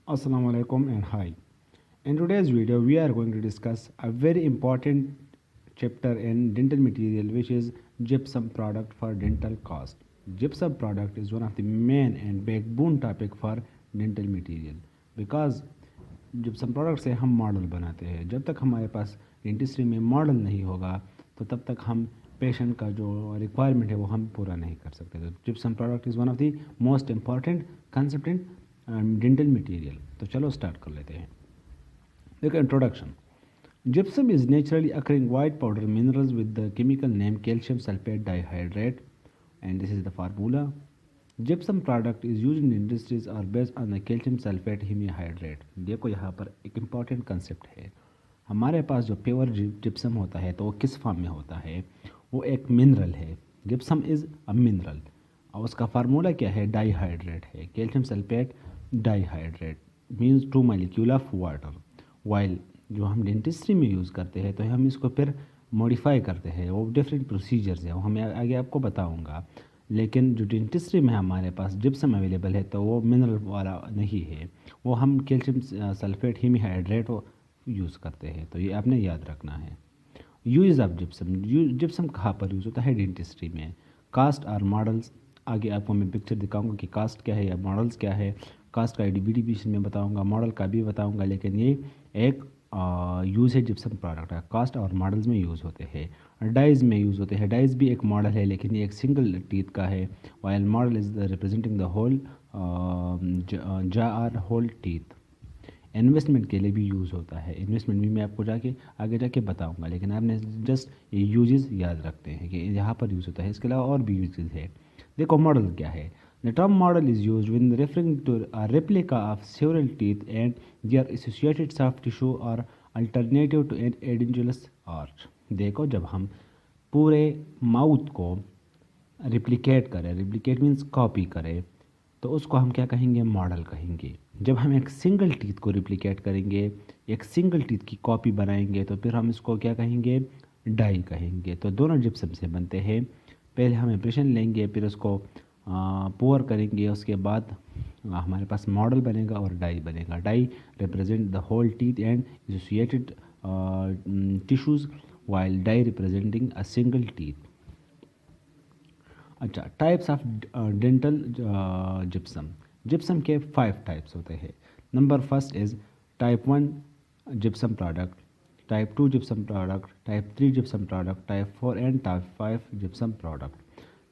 Assalamu alaikum and hi. In today's video, we are going to discuss a very important chapter in dental material, which is gypsum product for dental cost. Gypsum product is one of the main and backbone topic for dental material because gypsum product से हम model बनाते हैं. जब तक हमारे पास dentistry में model नहीं होगा तो तब तक हम पेशेंट का जो रिक्वायरमेंट है वो हम पूरा नहीं कर सकते. तो gypsum product is one of the most important concept in dental material. तो चलो स्टार्ट कर लेते हैं. देखो introduction. Gypsum is naturally occurring white powder minerals with the chemical name calcium sulfate dihydrate, and this is the formula. Gypsum product is used in industries are based on the calcium sulfate hemihydrate. देखो यहाँ पर एक important concept है. हमारे पास जो pure gypsum होता है तो वो किस फॉर्म में होता है? वो एक मिनरल है. जिप्सम इज़ अ मिनरल और उसका फार्मूला क्या है? डाईहाइड्रेट है. Calcium sulphate dihydrate means 2 molecule of water. While जो हम डेंटिस्ट्री में यूज़ करते हैं तो हम इसको फिर मॉडिफाई करते हैं. वो डिफरेंट प्रोसीजर्स हैं, वो हमें आगे आपको बताऊंगा. लेकिन जो डेंटिस्ट्री में हमारे पास जिप्सम अवेलेबल है तो वो मिनरल वाला नहीं है, वो हम कैल्शियम सल्फेट हीमीहाइड्रेट यूज़ करते हैं. तो ये आपने याद रखना है. Use of gypsum. जिप्सम कहाँ पर यूज़ होता है? डेंटिस्ट्री में. कास्ट और मॉडल्स. आगे आपको मैं पिक्चर दिखाऊंगा कि कास्ट क्या है या मॉडल्स क्या है. कास्ट का डिवीजन में बताऊंगा, मॉडल का भी बताऊंगा, लेकिन ये एक यूज़ है जिप्सम प्रोडक्ट का. कास्ट और मॉडल्स में यूज़ होते हैं. डाइज में यूज़ होते हैं. डाइज भी एक मॉडल है लेकिन ये एक सिंगल टीथ का है, while model is representing the whole jaw और होल टीथ. इन्वेस्टमेंट के लिए भी यूज़ होता है. इन्वेस्टमेंट भी मैं आपको आगे जाके बताऊंगा, लेकिन आपने जस्ट ये यूजेस याद रखते हैं कि यहाँ पर यूज़ होता है. इसके अलावा और भी यूजेस है. देखो मॉडल क्या है. The term model is use when referring to a replica of several teeth and their associated soft tissue और alternative to an edentulous arch. देखो जब हम पूरे माउथ को रिप्लिकेट करें, रिप्लिकेट मीन्स कॉपी करें, तो उसको हम क्या कहेंगे? मॉडल कहेंगे. जब हम एक सिंगल टीथ को रिप्लिकेट करेंगे, एक सिंगल टीथ की कॉपी बनाएंगे, तो फिर हम इसको क्या कहेंगे? डाई कहेंगे. तो दोनों जिप्सम से बनते हैं. पहले हम इम्प्रेशन लेंगे, फिर उसको पोर करेंगे, उसके बाद हमारे पास मॉडल बनेगा और डाई बनेगा. Die represent the whole teeth and associated tissues, while die representing a single teeth. अच्छा, types of dental gypsum. Gypsum के 5 टाइप्स होते हैं. Number first is type 1 gypsum product, type 2 gypsum product, type 3 gypsum product, type 4 and type 5 gypsum product.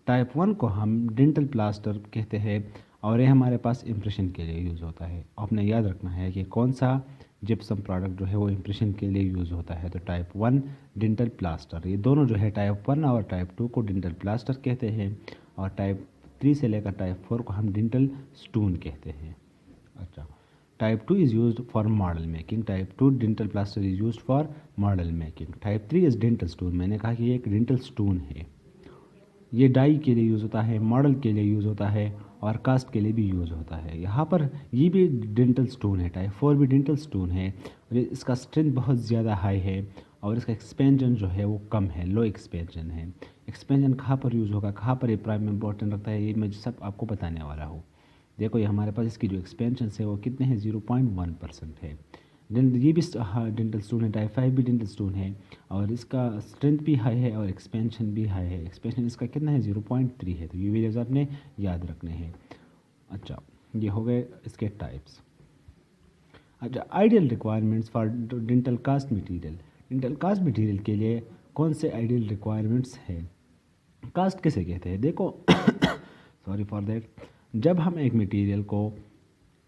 Type 1 को हम dental plaster कहते हैं और ये हमारे पास इम्प्रेशन के लिए यूज़ होता है. आपने याद रखना है कि कौन सा जिप्सम प्रोडक्ट जो है वो इम्प्रेशन के लिए यूज़ होता है. तो टाइप 1 डेंटल प्लास्टर. ये दोनों जो है टाइप 1 और टाइप 2 को डेंटल प्लास्टर कहते हैं और टाइप 3 से लेकर टाइप 4 को हम डेंटल स्टोन कहते हैं. अच्छा, type 2 is used for model making. Type 2 dental plaster is used for model making. Type 3 is dental stone. मैंने कहा कि ये एक डेंटल स्टोन है. ये डाई के लिए यूज़ होता है, मॉडल के लिए यूज़ होता है और कास्ट के लिए भी यूज़ होता है. यहाँ पर ये भी डेंटल स्टोन है. टाइप 4 भी डेंटल स्टोन है और इसका स्ट्रेंथ बहुत ज़्यादा हाई है और इसका एक्सपेंजन जो है वो कम है, लो एक्सपेंजन है. एक्सपेंजन कहाँ पर यूज़ होगा, कहाँ पर ये प्राइम इम्पोर्टेंट रखता है, ये मैं सब आपको बताने वाला हूँ. देखो ये हमारे पास इसकी जो एक्सपेंशन है वो कितने हैं? 0.1% है. ये भी डेंटल स्टोन है. टाइप 5 भी डेंटल स्टोन है और इसका स्ट्रेंथ भी हाई है और एक्सपेंशन भी हाई है. एक्सपेंशन इसका कितना है? 0.3 है. तो ये वैल्यूज आपने याद रखने हैं. अच्छा, ये हो गए इसके टाइप्स. अच्छा, ideal requirements for dental cast material. Dental cast material के लिए कौन से आइडियल रिक्वायरमेंट्स हैं? कास्ट किसे कहते हैं? देखो सॉरी फॉर देट. जब हम एक मटेरियल को,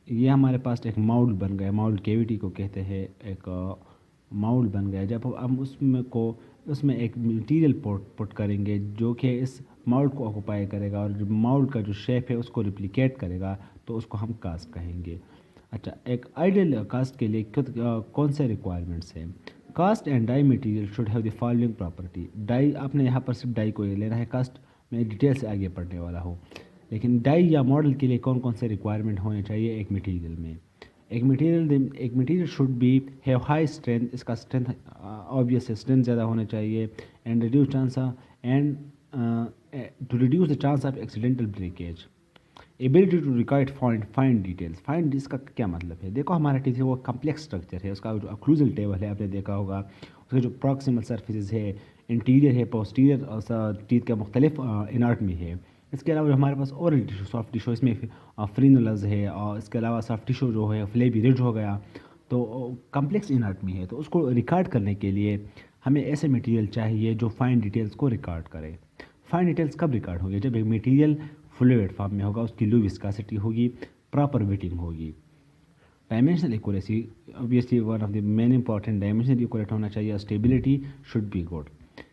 ये हमारे पास एक माउल्ड बन गया, माउल्ड केविटी को कहते हैं, एक माउल्ड बन गया. जब हम उसमें एक मटेरियल पुट करेंगे जो कि इस माउल्ड को ऑक्यूपाई करेगा और जो माउल्ड का जो शेप है उसको रिप्लिकेट करेगा, तो उसको हम कास्ट कहेंगे. अच्छा, एक आइडियल कास्ट के लिए कौन से रिक्वायरमेंट्स हैं? Cast and die material should have the following property. Die, आपने यहाँ पर सिर्फ डाई को ये लेना है, कास्ट मैं डिटेल से आगे पढ़ने वाला हूँ. लेकिन डाई या मॉडल के लिए कौन कौन से रिक्वायरमेंट होने चाहिए एक मटेरियल में? एक material should be have high strength. इसका स्ट्रेंथ ऑब्वियस स्ट्रेंथ ज़्यादा होना चाहिए. And reduce chance and to reduce the chance of accidental breakage. Ability to record find details. Find इसका क्या मतलब है? देखो हमारा टीथ है वो कम्प्लेक्स स्ट्रक्चर है, उसका जो अक्लूजल टेबल है आपने देखा होगा, उसके जो प्रॉक्सिमल सर्फेसिस है, इंटीरियर है, पोस्टीरियर टीथ का मुख्तलिफ एनाटमी है। इसके अलावा जो हमारे पास ओरल टिश्यू, सॉफ्ट टिश्यू, इसमें फ्रीनुलस है, और इसके अलावा सॉफ्ट टिश्यू जो है फ्लेबी रिज हो गया। तो कम्प्लेक्स एनाटमी है, तो उसको रिकॉर्ड करने के लिए हमें ऐसे मटेरियल चाहिए जो फाइन डिटेल्स को रिकॉर्ड करे। फाइन डिटेल्स कब रिकॉर्ड होगी? जब एक मटेरियल फ्लूइड फॉर्म में होगा, उसकी लो विस्कोसिटी होगी, प्रॉपर वेटिंग होगी। Dimensional accuracy obviously one of the main important, dimensional accurate होना चाहिए। Stability should be good.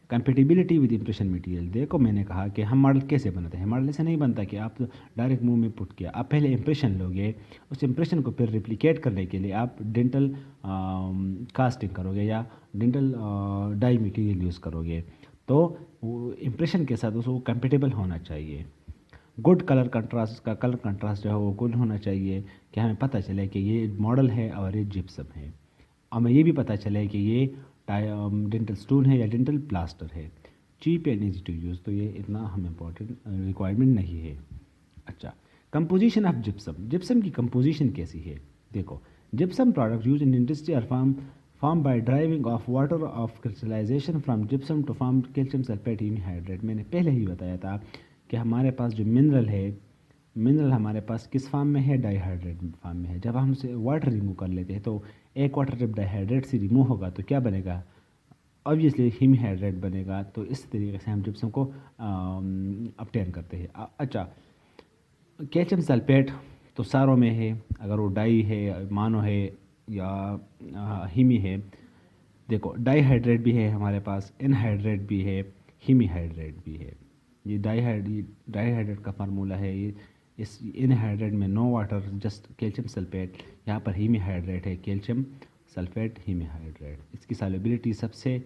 Compatibility with impression material. देखो मैंने कहा कि हम मॉडल कैसे बनाते हैं। मॉडल ऐसे नहीं बनता कि आप डायरेक्ट मुंह में पुट किया, आप पहले इंप्रेशन लोगे, उस इंप्रेशन को फिर रिप्लिकेट करने के लिए आप डेंटल कास्टिंग करोगे या डेंटल डाई मटेरियल यूज़ करोगे। तो इंप्रेशन के साथ उसको कंपेटेबल होना चाहिए। गुड कलर कंट्रास्ट, उसका कलर कंट्रास्ट जो है वो गुड होना चाहिए कि हमें पता चले कि ये मॉडल है और ये जिप्सम है। हमें ये भी पता चले कि ये डेंटल स्टोन है या डेंटल प्लास्टर है। Cheap and easy to use, तो ये इतना हम इम्पोर्टेंट रिक्वायरमेंट नहीं है। अच्छा, कंपोजिशन ऑफ जिप्सम। जिप्सम की कंपोजिशन कैसी है? देखो, gypsum product use in industry are form by driving off water of crystallisation from gypsum to form calcium sulphate hydrate. मैंने पहले ही बताया था कि हमारे पास जो मिनरल है, मिनरल हमारे पास किस फॉर्म में है? डाइहाइड्रेट फॉर्म में है। जब हम उसे वाटर रिमूव कर लेते हैं तो एक वाटर जब डाइहाइड्रेट से रिमूव होगा तो क्या बनेगा? ऑब्वियसली हीमीहाइड्रेट बनेगा। तो इस तरीके से हम जिप्सम को अपटेन करते हैं। अच्छा, कैल्शियम सल्फेट तो सारों में है, अगर वो डाई है, मानो है या हीमी है। देखो, डाइहाइड्रेट भी है हमारे पास, एनहाइड्रेट भी है, हीमीहाइड्रेट भी है। ये डाइहाइड्रेट का फार्मूला है। ये इस इनहाइड्रेट में no water, just calcium sulphate. यहाँ पर हीमीहाइड्रेट है, कैल्शियम सल्फेट हीमीहाइड्रेट। इसकी सॉल्युबिलिटी सबसे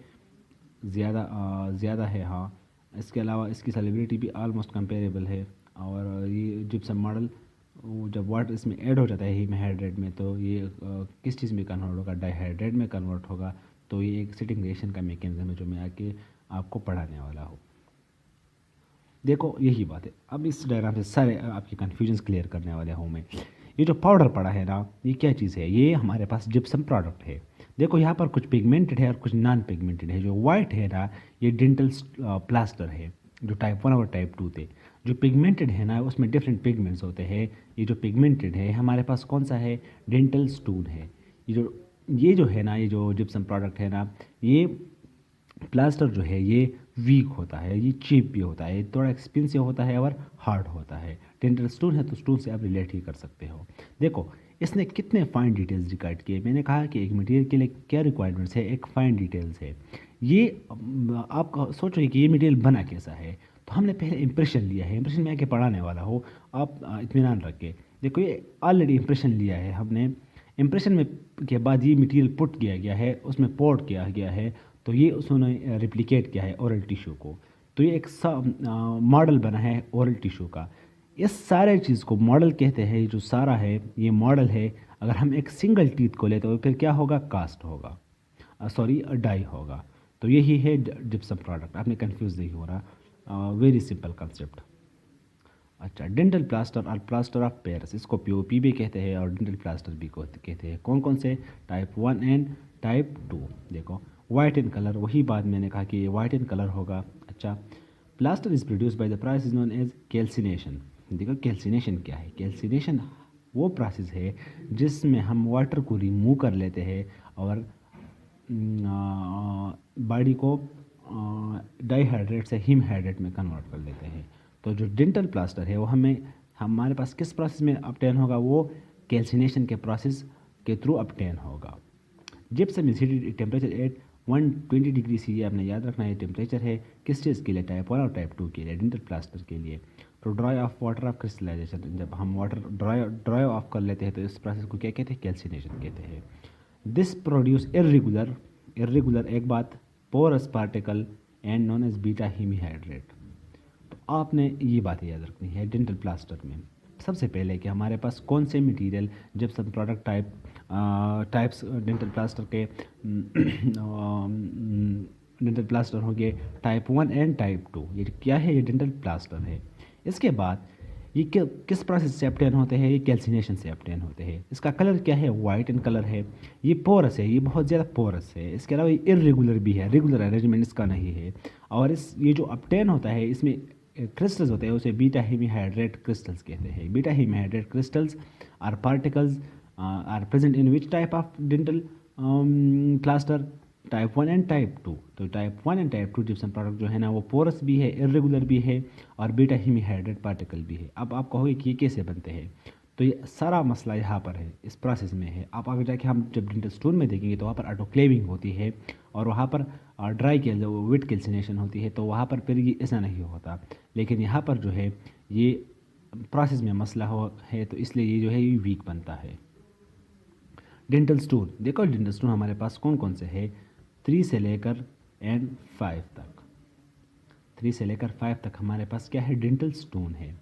ज़्यादा है। हाँ, इसके अलावा इसकी सॉल्युबिलिटी भी ऑलमोस्ट कंपेरेबल है। और ये जिप्सम मॉडल जब वाटर इसमें ऐड हो जाता है हीमीहाइड्रेट में, तो ये किस चीज़ में कन्वर्ट होगा? डाइहाइड्रेट में कन्वर्ट होगा। तो ये एक सिटिंग रिएक्शन का मैकेनिज्म है जो मैं आके आपको पढ़ाने वाला हूँ। देखो यही बात है। अब इस डायग्राम से सारे आपके कन्फ्यूजन्स क्लियर करने वाले हूँ मैं। ये जो पाउडर पड़ा है ना, ये क्या चीज़ है? ये हमारे पास जिप्सम प्रोडक्ट है। देखो यहाँ पर कुछ पिगमेंटेड है और कुछ नॉन पिगमेंटेड है। जो वाइट है ना, ये डेंटल प्लास्टर है, जो टाइप 1 और टाइप 2 थे। जो पिगमेंटेड है ना, उसमें डिफरेंट पिगमेंट्स होते हैं। ये जो पिगमेंटेड है हमारे पास कौन सा है? डेंटल स्टोन है। ये जो है ना, ये जो जिप्सम प्रोडक्ट है ना, ये प्लास्टर जो है ये वीक होता है, ये चीप भी होता है, थोड़ा एक्सपेंसिव होता है और हार्ड होता है। डेंटल स्टोन है तो स्टोन से आप रिलेट ही कर सकते हो। देखो इसने कितने फाइन डिटेल्स रिकॉर्ड किए। मैंने कहा कि एक मटेरियल के लिए क्या रिक्वायरमेंट्स है? एक फाइन डिटेल्स है। ये आप सोचो कि ये मटेरियल बना कैसा है। तो हमने पहले इंप्रेशन लिया है, इंप्रेशन में आके पढ़ाने वाला हो, आप इत्मीनान रख के देखो। ये ऑलरेडी इंप्रेशन लिया है हमने। इंप्रेशन में के बाद ये मटेरियल पुट किया गया है, उसमें पोर्ट किया गया है, तो ये उसने रिप्लिकेट किया है ओरल टिश्यू को। तो ये एक मॉडल बना है ओरल टिश्यू का। इस सारे चीज़ को मॉडल कहते हैं। ये जो सारा है ये मॉडल है। अगर हम एक सिंगल टीथ को लेते तो फिर क्या होगा? कास्ट होगा, सॉरी डाई होगा। तो यही है जिप्सम प्रोडक्ट। आपने कंफ्यूज नहीं हो रहा, वेरी सिंपल कंसेप्ट। अच्छा, डेंटल प्लास्टर और प्लास्टर ऑफ पेरिस, इसको पीओपी भी कहते हैं और डेंटल प्लास्टर भी कहते हैं। कौन कौन से? Type 1 and type 2। देखो, वाइट इन कलर, वही बात मैंने कहा कि ये वाइट इन कलर होगा। अच्छा, plaster is produce by the process known as calcination. देखो कैल्सिनेशन क्या है? कैल्सिनेशन वो प्रोसेस है जिसमें हम वाटर को रिमूव कर लेते हैं और बॉडी को डाइहाइड्रेट से हीमहाइड्रेट में कन्वर्ट कर लेते हैं। तो जो डेंटल प्लास्टर है वो हमारे पास किस प्रोसेस में अपटेन होगा? वो कैल्सिनेशन के प्रोसेस के थ्रू अपटेन होगा। Gypsum is heated temperature at 120 degree C. आपने याद रखना है टेम्परेचर है किस चीज़ के लिए? टाइप 1 और टाइप 2 के लिए, डेंटल प्लास्टर के लिए। तो dry off water of crystallisation, जब हम वाटर ड्राई ऑफ कर लेते हैं तो इस प्रोसेस को क्या कहते हैं? कैल्सिनेशन कहते हैं। दिस प्रोड्यूस इरेगुलर एक बात, porous particle and known as beta hemihydrate. तो आपने ये बातें याद रखनी है डेंटल प्लास्टर में। सबसे पहले कि हमारे पास कौन से material gypsum product types dental plaster के डेंटल प्लास्टर होंगे टाइप 1 एंड टाइप 2। ये क्या है? ये डेंटल प्लास्टर है। इसके बाद ये किस प्रोसेस से अपटेन होते हैं? ये कैल्सिनेशन से अपटेन होते हैं। इसका कलर क्या है? वाइट इन कलर है। ये पोरस है, ये बहुत ज़्यादा पोरस है। इसके अलावा ये इरेगुलर भी है, रेगुलर अरेंजमेंट इसका नहीं है। और ये जो अपटेन होता है इसमें क्रिस्टल्स होते हैं, उसे बीटा हेमीहाइड्रेट क्रिस्टल्स कहते हैं। Beta hemihydrate crystals are particles are present in which type of dental plaster? Type 1 and type 2। तो type 1 and type 2 gypsum product जो है ना वो पोरस भी है, इरेगुलर भी है और बीटा हेमीहाइड्रेट पार्टिकल भी है। अब आप कहोगे कि ये कैसे बनते हैं? तो ये सारा मसला यहाँ पर है, इस प्रोसेस में है। आप आगे जाके हम जब डेंटल स्टोन में देखेंगे तो वहाँ पर ऑटोक्लेविंग होती है और वहाँ पर ड्राई कैल जो वेट कैल्सिनेशन होती है, तो वहाँ पर फिर ये ऐसा नहीं होता। लेकिन यहाँ पर जो है ये प्रोसेस में मसला है, तो इसलिए ये जो है ये वीक बनता है। डेंटल स्टोन, देखो डेंटल स्टोन हमारे पास कौन कौन से है? 3 से लेकर एंड 5 तक। 3 से लेकर 5 तक हमारे पास क्या है? डेंटल स्टोन है।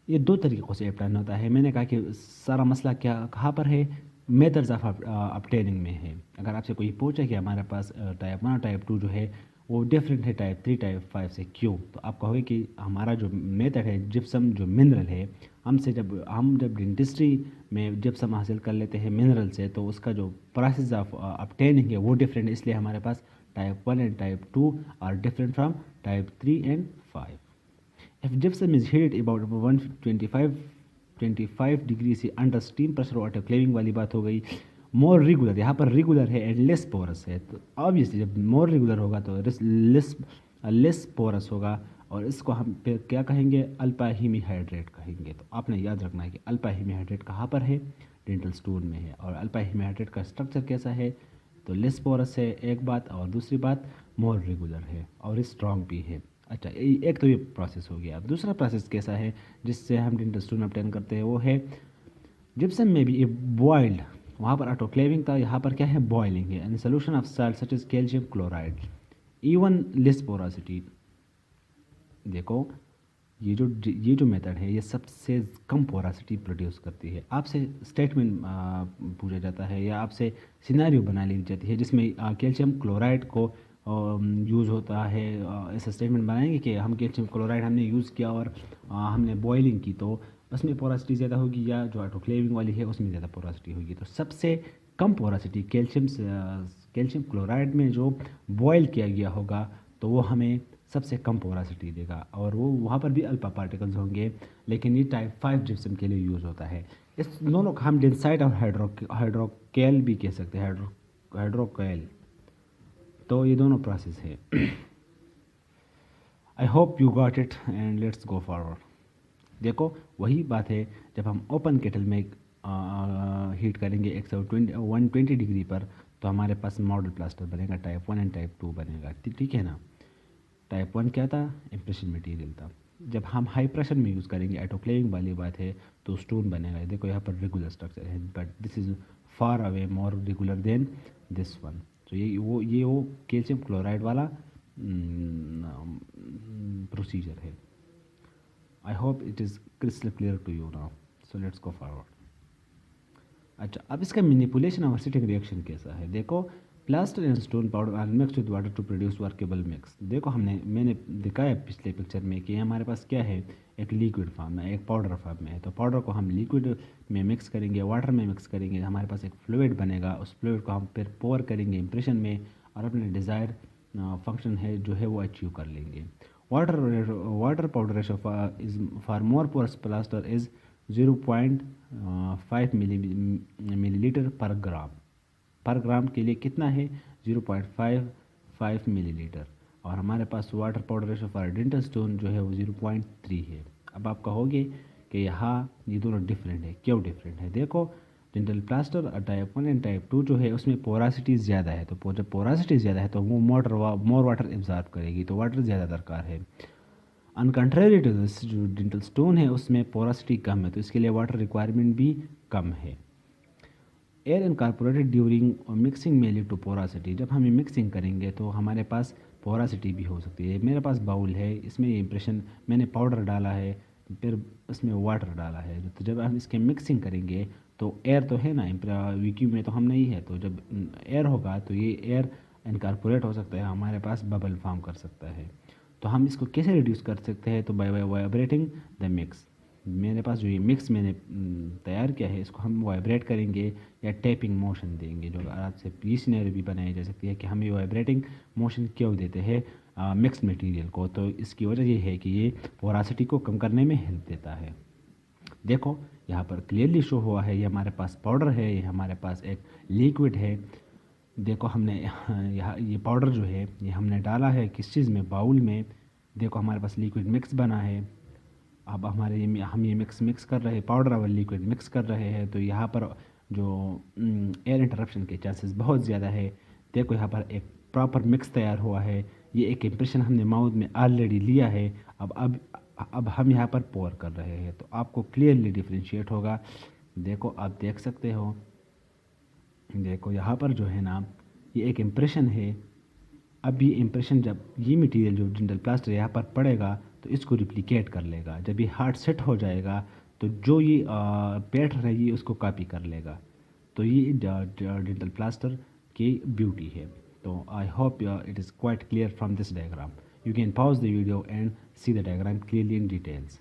ये 2 तरीक़ों से अपटेन होता है। मैंने कहा कि सारा मसला क्या कहाँ पर है? मेथड्स ऑफ अपटेनिंग में है। अगर आपसे कोई पूछे कि हमारे पास टाइप 1 और टाइप 2 जो है वो डिफरेंट है टाइप 3 टाइप 5 से, क्यों? तो आप कहोगे कि हमारा जो मेथड है, जिप्सम जो मिनरल है, हम जब डेंटिस्ट्री में जिप्सम हासिल कर लेते हैं मिनरल से, तो उसका जो प्रोसेस ऑफ अपटेनिंग है वो डिफरेंट है। इसलिए हमारे पास type 1 and type 2 are different from type 3 and 5। If gypsum is heated about 125 degree से अंडर स्टीम प्रेशर ऑटोक्लेविंग वाली बात हो गई। मोर रेगुलर, यहाँ पर रेगुलर है एंड लेस पोरस है। तो ऑब्वियसली जब मोर रेगुलर होगा तो लेस पोरस होगा और इसको हम फिर क्या कहेंगे? अल्फा हीमीहाइड्रेट कहेंगे। तो आपने याद रखना है कि अल्फा हीमीहाइड्रेट कहाँ पर है? डेंटल स्टोन में है। और अल्फा हीमीहाइड्रेट का स्ट्रक्चर कैसा है? तो लेस पोरस है एक बात, और दूसरी बात मोर रेगुलर है और स्ट्रॉन्ग भी है। अच्छा, एक तो ये प्रोसेस हो गया। अब दूसरा प्रोसेस कैसा है जिससे हम डेंटल स्टोन ऑब्टेन करते हैं? वो है जिप्सम में भी ये बॉइल्ड, वहाँ पर ऑटोक्लेविंग था, यहाँ पर क्या है? बॉइलिंग है। And solution of salt such as calcium chloride even less porosity. देखो ये जो मेथड है ये सबसे कम पोरासिटी प्रोड्यूस करती है। आपसे स्टेटमेंट पूछा जाता है या आपसे सिनेरियो बना ली जाती है जिसमें कैल्शियम क्लोराइड को यूज़ होता है। ऐसा स्टेटमेंट बनाएंगे कि हम कैल्शियम क्लोराइड हमने यूज़ किया और हमने बॉइलिंग की, तो उसमें पोरासिटी ज़्यादा होगी, या जो ऑटोक्लेविंग वाली है उसमें ज़्यादा पोरासिटी होगी। तो सबसे कम पोरासिटी कैल्शियम क्लोराइड में जो बॉयल किया गया होगा तो वो हमें सबसे कम पोरासिटी देगा, और वो वहाँ पर भी अल्फा पार्टिकल्स होंगे। लेकिन ये टाइप 5 जिप्सम के लिए यूज़ होता है। इस दोनों को हम डेंसाइट और हाइड्रोकेल भी कह सकते हैं, हाइड्रोकेल। तो ये दोनों प्रोसेस है। I hope you got it and let's go forward. देखो वही बात है, जब हम ओपन केटल में हीट करेंगे 120 डिग्री पर, तो हमारे पास मॉडल प्लास्टर बनेगा, टाइप 1 एंड टाइप 2 बनेगा। ठीक है ना? टाइप 1 क्या था? इम्प्रेशन मटेरियल था। जब हम हाई प्रेशर में यूज़ करेंगे, ऑटोक्लेविंग वाली बात है, तो स्टोन बनेगा। देखो यहाँ पर रेगुलर स्ट्रक्चर है, but this is far away more regular than this one. तो ये वो कैल्शियम क्लोराइड वाला प्रोसीजर है। I hope it is crystal clear to you now, so let's go forward. अच्छा, अब इसका मैनिपुलेशन और सिटिंग रिएक्शन कैसा है? देखो, plaster and stone powder are mix with water to produce workable mix. देखो मैंने दिखाया पिछले पिक्चर में कि हमारे पास क्या है? एक लिक्विड फॉर्म में, एक पाउडर फॉर्म में है। तो पाउडर को हम लिक्विड में मिक्स करेंगे, वाटर में मिक्स करेंगे, हमारे पास एक फ्लूइड बनेगा। उस फ्लूइड को हम फिर पोर करेंगे इम्प्रेशन में और अपने डिज़ायर फंक्शन है जो है वो अचीव कर लेंगे। Water powder ratio is for more porous plaster is 0.5 millilitre पर ग्राम के लिए कितना है? 0.55 मिलीलीटर। और हमारे पास water powder ratio for dental stone जो है वो 0.3 है। अब आप कहोगे कि यहाँ ये दोनों डिफरेंट है। क्यों डिफरेंट है? देखो, dental plaster type 1 and type 2 जो है उसमें पोरासिटी ज़्यादा है। तो जब पोरासिटी ज़्यादा है तो वो मोर वाटर एब्जॉर्ब करेगी, तो वाटर ज़्यादा दरकार है। ऑन कंट्रेरी टू दिस, जो डेंटल स्टोन है उसमें पोरासिटी कम है, तो इसके लिए वाटर रिक्वायरमेंट भी कम है। एयर इनकॉर्पोरेटेड ड्यूरिंग मिक्सिंग में लीड टू पोरासिटी। जब हम मिक्सिंग करेंगे तो हमारे पास पोरासिटी भी हो सकती है। मेरे पास बाउल है, इसमें इम्प्रेशन मैंने पाउडर डाला है, फिर इसमें वाटर डाला है। तो जब हम इसके मिक्सिंग करेंगे तो एयर तो है ना, वैक्यूम में तो हम नहीं है। तो जब एयर होगा तो ये एयर इनकॉर्पोरेट हो सकता है, हमारे पास बबल फॉर्म कर सकता है। तो हम इसको कैसे रिड्यूस कर सकते हैं? तो बाय वाइब्रेटिंग द मिक्स। मेरे पास जो ये मिक्स मैंने तैयार किया है, इसको हम वाइब्रेट करेंगे या टैपिंग मोशन देंगे। जो आज से ये सिनेरियो भी बनाई जा सकती है कि हम ये वाइब्रेटिंग मोशन क्यों देते हैं मिक्स मटेरियल को, तो इसकी वजह ये है कि ये पोरासिटी को कम करने में हेल्प देता है। देखो यहाँ पर क्लियरली शो हुआ है, ये हमारे पास पाउडर है, ये हमारे पास एक लिक्विड है। देखो हमने यहाँ ये पाउडर जो है ये हमने डाला है किस चीज़ में, बाउल में। देखो हमारे पास लिक्विड मिक्स बना है। अब हम ये मिक्स कर रहे हैं, पाउडर और लिक्विड मिक्स कर रहे हैं, तो यहाँ पर जो एयर इंटरप्शन के चांसेस बहुत ज़्यादा है। देखो यहाँ पर एक प्रॉपर मिक्स तैयार हुआ है, ये एक इम्प्रेशन हमने माउथ में ऑलरेडी लिया है। अब हम यहाँ पर पोर कर रहे हैं, तो आपको क्लियरली डिफ्रेंशिएट होगा। देखो आप देख सकते हो, देखो यहाँ पर जो है ना ये एक इम्प्रेशन है। अब ये इम्प्रेशन जब ये मटेरियल जो डेंटल प्लास्टर यहाँ पर पड़ेगा तो इसको रिप्लिकेट कर लेगा। जब ये हार्ड सेट हो जाएगा तो जो ये पैटर्न है ये उसको कॉपी कर लेगा। तो ये डेंटल प्लास्टर की ब्यूटी है। तो आई hope it is quite clear from this diagram. You can pause the video and see the diagram clearly in details.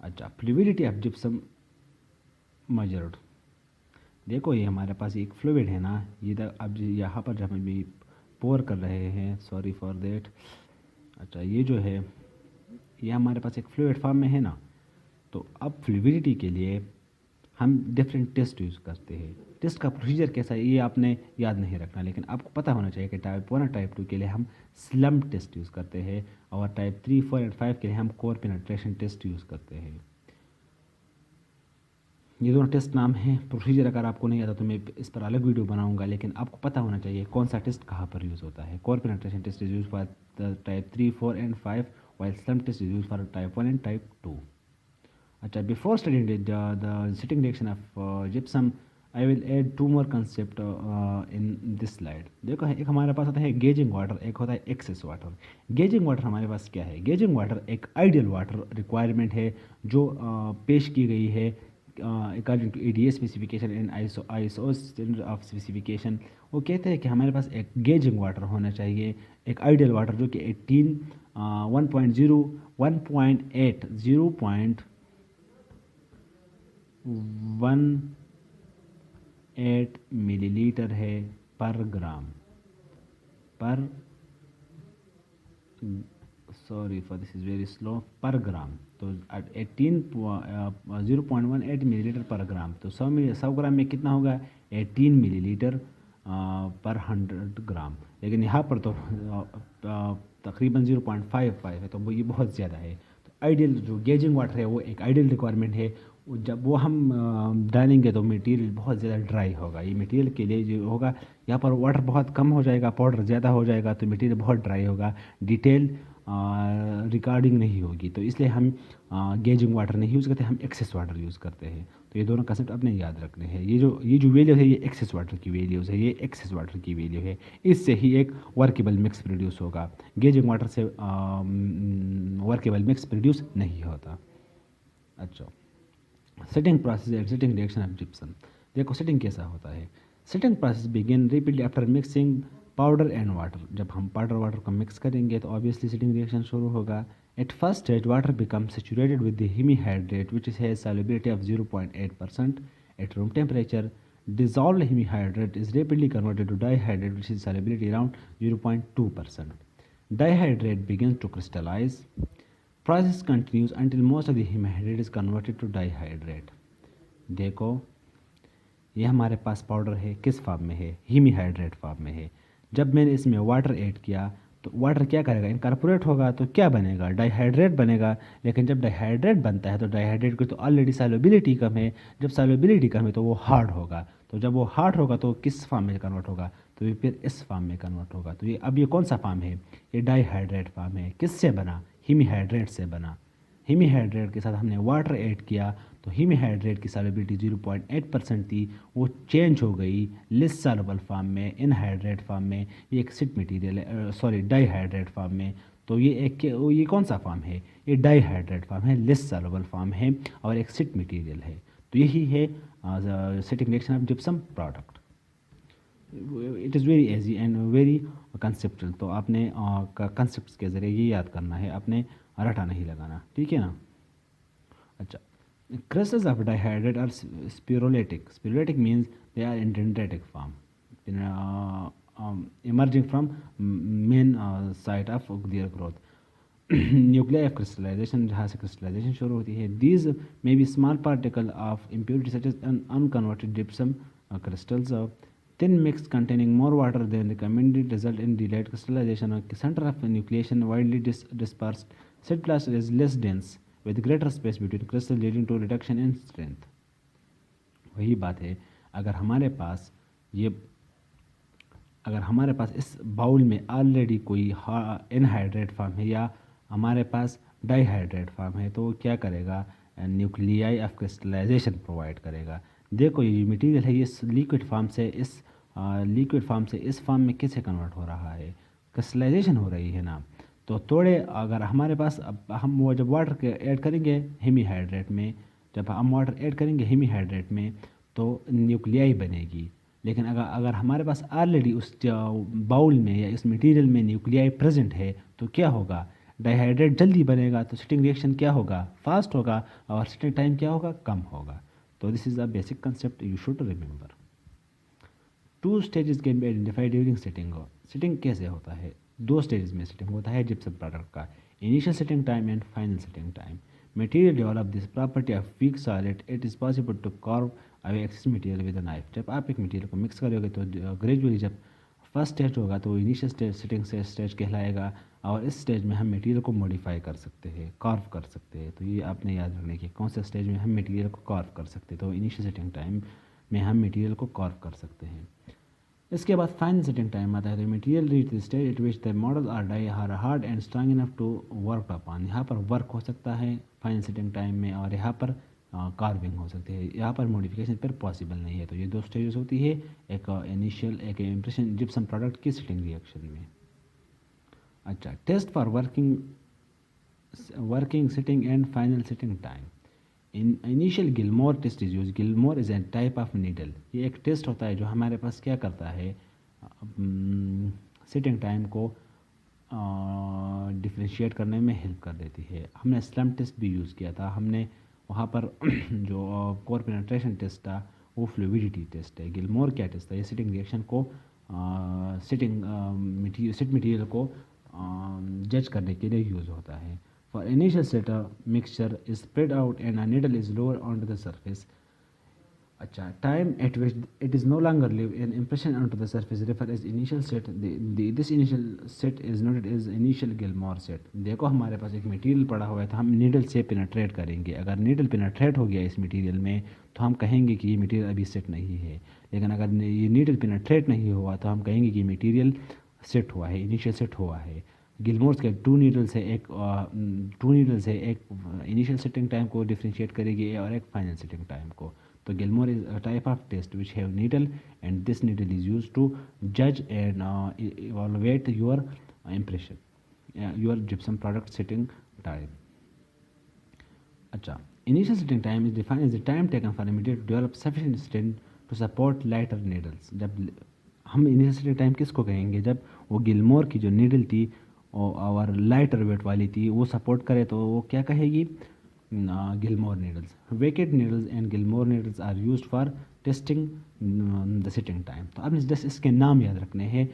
अच्छा, फ्लूइडिटी ऑफ जिप्सम मेजर्ड। देखो ये हमारे पास एक फ्लूइड है ना, अब यहाँ पर जब हम पोर कर रहे हैं, सॉरी फॉर देट। अच्छा ये जो है ये हमारे पास एक फ्लूइड फॉर्म में है ना, तो अब फ्लूइडिटी के लिए हम डिफरेंट टेस्ट यूज़ करते हैं। टेस्ट का प्रोसीजर कैसा है ये आपने याद नहीं रखना, लेकिन आपको पता होना चाहिए कि टाइप 1 और टाइप 2 के लिए हम स्लम्प टेस्ट यूज़ करते हैं, और टाइप 3, 4 एंड 5 के लिए हम कोर पेनिट्रेशन टेस्ट यूज़ करते हैं। ये दोनों टेस्ट नाम हैं। प्रोसीजर अगर आपको नहीं आता तो मैं इस पर अलग वीडियो बनाऊंगा, लेकिन आपको पता होना चाहिए कौन सा टेस्ट कहाँ पर यूज़ होता है। Core penetration test is use for type 3, 4 and 5, while slump test is use for type 1 and type 2। अच्छा, before studying the setting reaction of gypsum, I will add 2 more concept in this slide. देखो एक हमारे पास होता है gauging water, एक होता है excess water. Gazing water हमारे पास क्या है? गेजिंग वाटर एक आइडियल वाटर रिक्वायरमेंट है जो पेश की गई है according to EDA specification and ISO standard of specification. वो कहते हैं कि हमारे पास एक गेजिंग वाटर होना चाहिए, एक आइडियल वाटर जो कि 18 1.0 1.8 0.18 मिलीलीटर है पर ग्राम, पर sorry for this is very slow, पर ग्राम। तो 0.18 मिलीलीटर पर ग्राम, तो 100 ग्राम में कितना होगा? 18 मिलीलीटर पर 100 ग्राम। लेकिन यहाँ पर तो तकरीबन 0.55 है, तो वो ये बहुत ज़्यादा है। तो आइडियल जो गेजिंग वाटर है वो एक आइडियल रिक्वायरमेंट है। जब वो हम डालेंगे तो मटेरियल बहुत ज़्यादा ड्राई होगा। ये मटेरियल के लिए जो होगा, यहाँ पर वाटर बहुत कम हो जाएगा, पाउडर ज़्यादा हो जाएगा, तो मटेरियल बहुत ड्राई होगा, डिटेल रिकॉर्डिंग नहीं होगी। तो इसलिए हम गेजिंग वाटर नहीं यूज़ करते, हम एक्सेस वाटर यूज़ करते हैं। तो ये दोनों कंसेप्ट अपने याद रखने हैं। ये जो वैल्यू है ये एक्सेस वाटर की वैल्यूज़ है, ये एक्सेस वाटर की वैल्यू है। इससे ही एक वर्केबल मिक्स प्रोड्यूस होगा। गेजिंग वाटर से वर्केबल मिक्स प्रोड्यूस नहीं होता। अच्छा, setting process and setting reaction of gypsum. देखो सेटिंग कैसा होता है। Setting process begin rapidly after mixing powder and water. जब हम पाउडर वाटर को मिक्स करेंगे तो ऑब्वियसली सेटिंग रिएक्शन शुरू होगा। At first stage water become saturated with the hemihydrate which is has solubility of 0.8%. At room temperature, dissolved hemihydrate is rapidly converted to dihydrate which is solubility around 0.2%. Dihydrate begins to crystallize. Process continues until most of the hemihydrate is converted to dihydrate. देखो ये हमारे पास powder है, किस form में है? हीमीहाइड्रेट form में है। जब मैंने इसमें वाटर ऐड किया तो वाटर क्या करेगा? इनकॉर्पोरेट होगा, तो क्या बनेगा? डाइहाइड्रेट बनेगा। लेकिन जब डाइहाइड्रेट बनता है तो डाइहाइड्रेट की तो ऑलरेडी सॉल्युबिलिटी कम है। जब सॉल्युबिलिटी कम है तो वो हार्ड होगा। तो जब वो हार्ड होगा तो किस फॉर्म में कन्वर्ट होगा? तो ये फिर इस फॉर्म में कन्वर्ट होगा। तो ये कौन सा फॉर्म है? ये डाइहाइड्रेट फॉर्म है। किससे बना? हीमीहाइड्रेट से बना। हीमीहाइड्रेट के साथ हमने वाटर ऐड किया तो हीमीहाइड्रेट की सॉल्युबिलिटी 0.8% थी, वो चेंज हो गई लेस सॉल्युबल फॉर्म में, इनहाइड्रेट फॉर्म में। ये एक सिट मटेरियल है, सॉरी डाइहाइड्रेट फॉर्म में। तो ये कौन सा फॉर्म है? ये डाइहाइड्रेट फॉर्म है, लेस सॉल्युबल फॉर्म है और एक सिट मटेरियल है। तो यही है sitting reaction of gypsum product. It is very easy and very conceptual. तो आपने कंसेप्ट के ज़रिए ये याद करना है, आपने रटा नहीं लगाना, ठीक है ना। अच्छा, crystals of dihydrate are spirolytic. Spirolytic means they are in dendritic form, emerging from main site of their growth. Nuclei of crystallization, जहाँ से crystallization शुरू होती है. These may be small particle of impurity such as unconverted gypsum crystals. Thin mix containing more water than recommended result in delayed crystallization. Center of nucleation widely dispersed. Set cluster is less dense with greater space between crystals leading to reduction in strength. वही बात है, अगर हमारे पास ये अगर हमारे पास इस bowl में ऑलरेडी कोई इनहाइड्रेट फॉर्म है या हमारे पास डाईहाइड्रेट फॉर्म है तो वो क्या करेगा, न्यूक्लियाई ऑफ क्रिस्टलाइजेशन प्रोवाइड करेगा. देखो ये मटेरियल है, ये लिक्विड फॉर्म से इस फॉर्म में कैसे कन्वर्ट हो रहा है, क्रिस्टलाइजेशन हो रही है ना. तो थोड़े अगर हमारे पास अब हम वो जब वाटर के ऐड करेंगे हेमीहाइड्रेट में, जब हम वाटर ऐड करेंगे हेमीहाइड्रेट में तो न्यूक्लियाई बनेगी. लेकिन अगर हमारे पास ऑलरेडी उस बाउल में या इस मटेरियल में न्यूक्लियाई प्रेजेंट है तो क्या होगा, डाइहाइड्रेट जल्दी बनेगा, तो सिटिंग रिएक्शन क्या होगा, फास्ट होगा, और सिटिंग टाइम क्या होगा, कम होगा. तो this is a basic concept you should remember. Two stages can be identified during setting. Setting कैसे होता है, दो स्टेजेस में सिटिंग होता है जिप्सम प्रोडक्ट का, initial setting time and final setting time. Material develop this property of weak solid, it is possible to carve away excess material with a knife. जब आप एक मटेरियल को मिक्स करोगे तो ग्रेजुअली जब फर्स्ट स्टेज होगा तो इनिशियल स्टेज सिटिंग से स्टेज कहलाएगा, और इस स्टेज में हम मटेरियल को मॉडिफाई कर सकते हैं, कार्व कर सकते हैं. तो ये आपने याद रखने की कौन से स्टेज में हम मटेरियल को कार्व कर सकते हैं, तो इनिशियल सिटिंग टाइम में हम मटेरियल को कार्व कर सकते हैं. इसके बाद फाइनल सेटिंग टाइम आता है. तो material reach the stage at which the model or die are hard and strong enough to work upon. यहाँ पर वर्क हो सकता है फाइनल सेटिंग टाइम में, और यहाँ पर कार्विंग हो सकती है. यहाँ पर मॉडिफिकेशन पर पॉसिबल नहीं है. तो ये दो स्टेजेस होती है, एक इनिशियल एक इम्प्रेशन जिप्सम प्रोडक्ट की सिटिंग रिएक्शन में. अच्छा, test for working setting and final setting time. In initial Gilmore test is use. Gilmore is a type of needle. ये एक टेस्ट होता है जो हमारे पास क्या करता है, सिटिंग टाइम को डिफ्रेंशिएट करने में हेल्प कर देती है. हमने स्लम्प टेस्ट भी यूज़ किया था. हमने वहाँ पर जो कोर पेनिट्रेशन टेस्ट था वो फ्लूइडिटी टेस्ट है. गिलमोर क्या टेस्ट था, ये सिटिंग रिएक्शन को सिट मटेरियल को जज करने के लिए यूज़ होता है. For initial setup, mixture is spread out and a needle is lowered onto the surface. अच्छा, time at which it is no longer leave an impression onto the surface refer as initial set. This initial set is noted as initial Gilmore set. देखो हमारे पास एक material पड़ा हुआ है तो हम needle से पेनिट्रेट करेंगे. अगर नीडल पेनिट्रेट हो गया इस मटेरियल में तो हम कहेंगे कि ये मटेरियल अभी सेट नहीं है. लेकिन अगर ये नीडल पेनिट्रेट नहीं हुआ तो हम कहेंगे कि मटेरियल सेट हुआ है, इनिशियल सेट हुआ है. गिलमोर्स के टू नीडल से एक इनिशियल सेटिंग टाइम को डिफ्रेंशिएट करेगी और एक फाइनल सेटिंग टाइम को. तो Gillmore is a type of test which have needle and this needle is use to जज and evaluate your impression, your gypsum product setting time. अच्छा, initial setting time is defined as the time taken for a material to develop sufficient strength to support lighter needles. जब हम initial setting time किसको कहेंगे, जब वो Gilmore की जो needle थी और लाइटर वेट वाली थी वो सपोर्ट करे तो वो क्या कहेगी, Gilmore needles. Vicat needles and Gilmore needles are used for testing the setting time. तो अब जस्ट इसके नाम याद रखने हैं,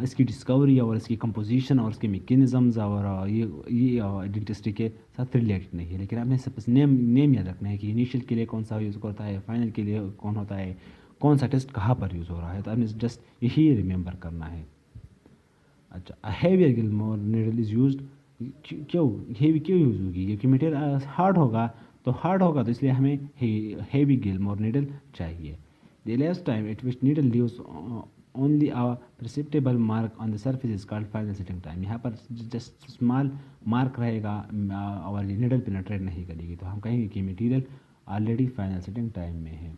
इसकी डिस्कवरी और इसकी कंपोजिशन और इसके मैकेनिज़म्स और ये आइडेंटिटी के साथ रिलेटेड नहीं है. लेकिन आपने सब नेम याद रखना है कि इनिशियल के लिए कौन सा यूज़ करता है, फाइनल के लिए कौन होता है, कौन सा टेस्ट कहाँ पर यूज़ हो रहा है. तो आपने जस्ट यही रिमेंबर करना है. अच्छा, heavier Gilmore needle is used. क्यों हेवी क्यों यूज़ होगी, क्योंकि मटेरियल हार्ड होगा तो इसलिए हमें हेवी गिलमोर नीडल चाहिए. The last time at which needle leaves only a perceptible mark on the surface is called final setting time. यहाँ पर जस्ट स्मॉल मार्क रहेगा और ये नीडल पेनिट्रेट नहीं करेगी तो हम कहेंगे कि material already final setting time में है.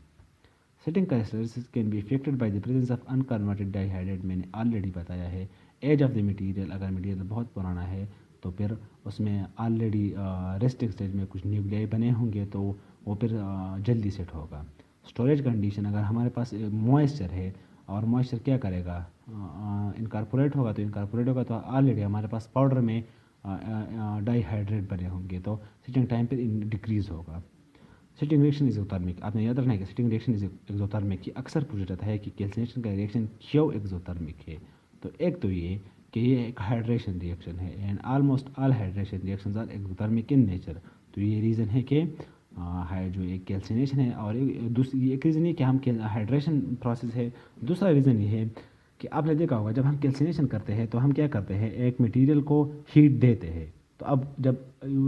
Setting characteristics can be affected by the presence of unconverted dihydrate. मैंने ऑलरेडी बताया है. एज ऑफ द मटेरियल, अगर मटेरियल बहुत पुराना है तो फिर उसमें ऑलरेडी रेस्टिंग स्टेज में कुछ न्यूक्लियाई बने होंगे तो वो फिर जल्दी सेट होगा. स्टोरेज कंडीशन, अगर हमारे पास मॉइस्चर है और मॉइस्चर क्या करेगा, इनकारपोरेट होगा तो ऑलरेडी हमारे पास पाउडर में डाईहाइड्रेट बने होंगे तो सिटिंग टाइम पर डिक्रीज़ होगा। सिटिंग रिएक्शन इज़ोथर्मिक, आपने याद रखना है कि सिटिंग रिएक्शन इज एक्सोथर्मिक। ये अक्सर पूछा जाता है कि कैल्सिनेशन का रिएक्शन क्यों एक्सोथर्मिक है। तो एक तो ये कि ये एक हाइड्रेशन रिएक्शन है and almost all hydration reactions are exothermic in nature. तो ये रीज़न है कि जो एक कैल्सिनेशन है और दूसरी एक रीज़न ये कि हम हाइड्रेशन प्रोसेस है। दूसरा रीज़न ये है कि आपने देखा होगा जब हम कैल्सिनेशन करते हैं तो हम क्या करते हैं, एक मटेरियल को हीट देते हैं। तो अब जब